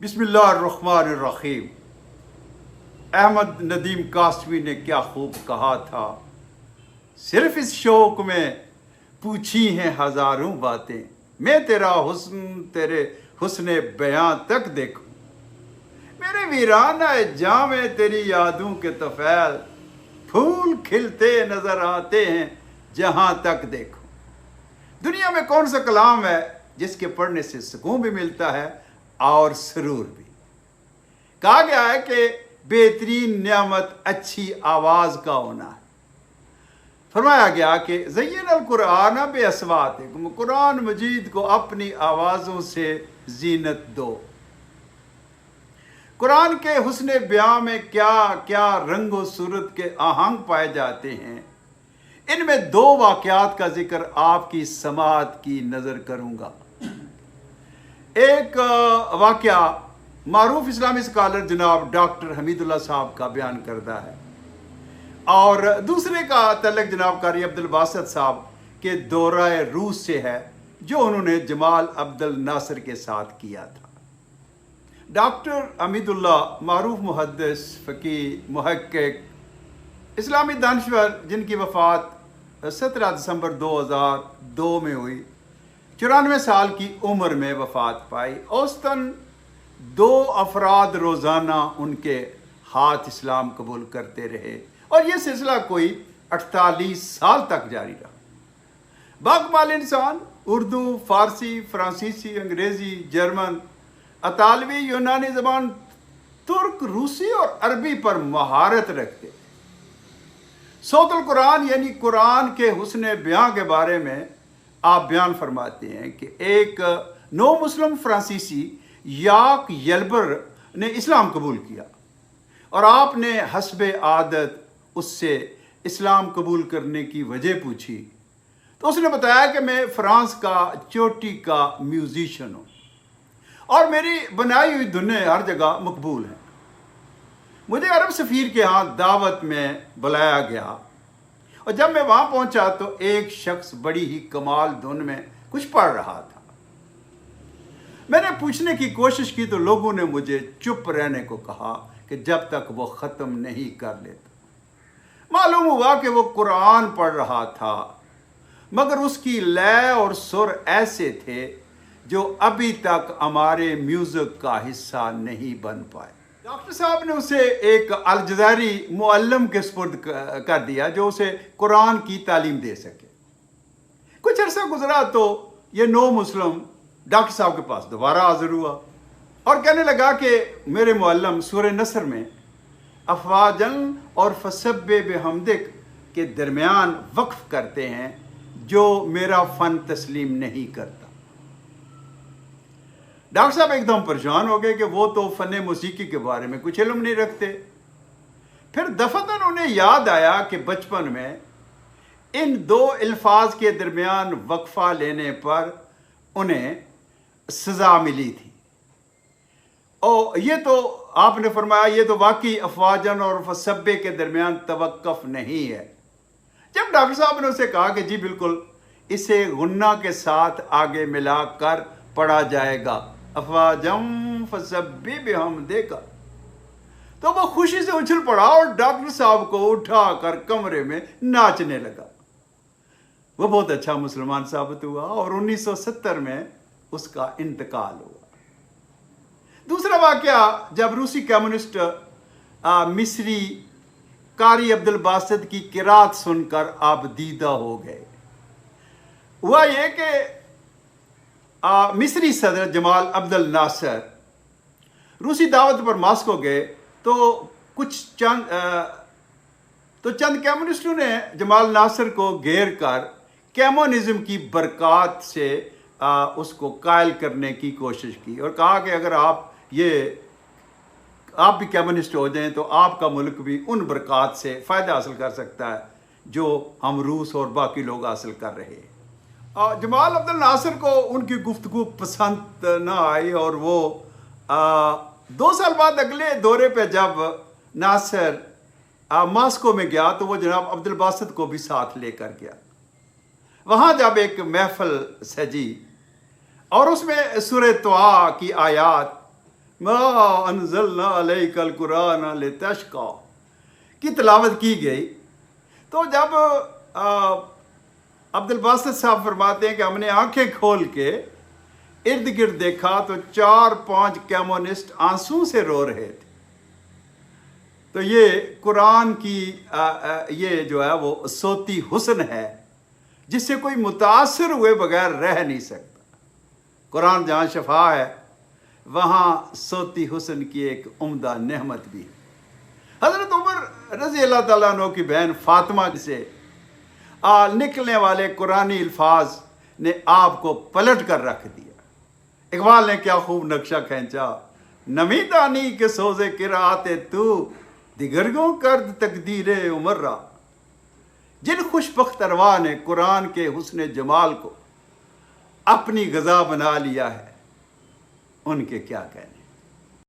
बिस्मिल्लाहिर्रहमानिर्रहीम। अहमद नदीम कासवी ने क्या खूब कहा था, सिर्फ इस शौक में पूछी हैं हजारों बातें, मैं तेरा हुस्न तेरे हुस्ने बयां तक देखूं, मेरे वीराना जाम में तेरी यादों के तफैल फूल खिलते नजर आते हैं जहां तक देखो। दुनिया में कौन सा कलाम है जिसके पढ़ने से सुकून भी मिलता है और सरूर भी। कहा गया है कि बेहतरीन नियामत अच्छी आवाज का होना है। फरमाया गया कि ज़य्यनल कुरान बेअस्वातिकुम, कुरान मजीद को अपनी आवाज़ों से जीनत दो। कुरान के हुस्ने बयां में क्या क्या रंगो सूरत के आहंग पाए जाते हैं। इनमें दो वाक़यात का जिक्र आपकी समाअत की नज़र करूँगा। एक वाक़या मारूफ इस्लामी स्कॉलर जनाब डॉक्टर हमीदुल्लाह साहब का बयान करता है और दूसरे का तल्लुक़ जनाब कारी अब्दुल बासित साहब के दौरा रूस से है, जो उन्होंने जमाल अब्दुल नासिर के साथ किया था। डॉक्टर हमीदुल्लाह मारूफ मुहद्दिस, फ़क़ीह, मुहक्किक, इस्लामी दानश्वर, जिनकी वफ़ात 17 दिसंबर 2002 में हुई, 94 साल की उम्र में वफ़ात पाई। औसतन 2 अफराद रोज़ाना उनके हाथ इस्लाम कबूल करते रहे और ये सिलसिला कोई 48 साल तक जारी रहा। बाकमाल इंसान उर्दू, फ़ारसी, फ़्रांसीसी, अंग्रेज़ी, जर्मन, अतालवी, यूनानी ज़बान, तुर्क, रूसी और अरबी पर महारत रखते। सौतुल कुरान यानी कुरान के हुस्ने बयां के बारे में आप बयान फरमाते हैं कि एक नौ मुस्लिम फ्रांसीसी याक यल्बर ने इस्लाम कबूल किया और आपने हस्बे आदत उससे इस्लाम कबूल करने की वजह पूछी तो उसने बताया कि मैं फ्रांस का चोटी का म्यूजिशियन हूँ और मेरी बनाई हुई धुनें हर जगह मकबूल हैं। मुझे अरब सफ़ीर के यहाँ दावत में बुलाया गया और जब मैं वहाँ पहुँचा तो एक शख्स बड़ी ही कमाल धुन में कुछ पढ़ रहा था। मैंने पूछने की कोशिश की तो लोगों ने मुझे चुप रहने को कहा कि जब तक वो ख़त्म नहीं कर लेता। मालूम हुआ कि वो कुरान पढ़ रहा था, मगर उसकी लय और सुर ऐसे थे जो अभी तक हमारे म्यूज़िक का हिस्सा नहीं बन पाए। डॉक्टर साहब ने उसे एक अलजज़ायरी मुअल्लिम के सुपुर्द कर दिया जो उसे कुरान की तालीम दे सके। कुछ अरसा गुजरा तो ये नौ मुस्लिम डॉक्टर साहब के पास दोबारा हाजिर हुआ और कहने लगा कि मेरे मुअल्लिम सूरह नसर में अफ़वाजन और फसब्बे बिहम्दिक के दरमियान वक्फ करते हैं जो मेरा फ़न तस्लीम नहीं करता। डॉक्टर साहब एकदम परेशान हो गए कि वो तो फ़न मौसीकी के बारे में कुछ इल्म नहीं रखते। फिर दफ़तन उन्हें याद आया कि बचपन में इन दो अल्फाज के दरमियान वक्फा लेने पर उन्हें सज़ा मिली थी और ये तो आपने फरमाया ये तो वाकई अफ़वाजन और फसब्बे के दरमियान तवक्कुफ़ नहीं है। जब डॉक्टर साहब ने उसे कहा कि जी बिल्कुल, इसे गुन्ना के साथ आगे मिलाकर पढ़ा जाएगा, अफ़वाजम फसब्बे बिहम्दिक, तो वो खुशी से उछल पड़ा और डॉक्टर साहब को उठाकर कमरे में नाचने लगा। वो बहुत अच्छा मुसलमान साबित हुआ और 1970 में उसका इंतकाल हुआ। दूसरा वाक़या, जब रूसी कम्युनिस्ट मिस्री कारी अब्दुल बासित की किरात सुनकर आप दीदा हो गए। हुआ ये कि मिस्री सदर जमाल अब्दुल नासिर रूसी दावत पर मॉस्को गए तो चंद कम्युनिस्टों ने जमाल नासिर को घेर कर कम्युनिज्म की बरक़ात से उसको कायल करने की कोशिश की और कहा कि अगर आप भी कम्युनिस्ट हो जाएं तो आपका मुल्क भी उन बरक़ात से फ़ायदा हासिल कर सकता है जो हम रूस और बाकी लोग हासिल कर रहे हैं। जमाल अब्दुल नासिर को उनकी गुफ्तगू पसंद ना आई और वो 2 साल बाद अगले दौरे पे जब नासिर मॉस्को में गया तो वो जनाब अब्दुल बासित को भी साथ लेकर गया। वहाँ जब एक महफिल सजी और उसमें सूरह तौहा की आयात मा अनज़लना अलैकल कुरान लितश्क़ा की तिलावत की गई। तो जब अब्दुल बासित साहब फरमाते हैं कि हमने आंखें खोल के इर्द गिर्द देखा तो 4-5 कम्युनिस्ट आंसू से रो रहे थे। तो ये कुरान की ये जो है वो सोती हुस्न है जिससे कोई मुतासर हुए बगैर रह नहीं सकता। कुरान जहाँ शफा है वहाँ सोती हुस्न की एक उम्दा नेमत भी है। हज़रत उमर रज़ी अल्लाह ताला अन्हु की बहन फातिमा से निकलने वाले कुरानी अल्फाज ने आपको पलट कर रख दिया। इकबाल ने क्या खूब नक्शा खींचा, नमी दानी के सोजे किराते तू दिगरगों कर्द तकदीरे उमर्रा। जिन खुशबख्त अरवा ने कुरान के हुस्न जमाल को अपनी गज़ा बना लिया है उनके क्या कहने।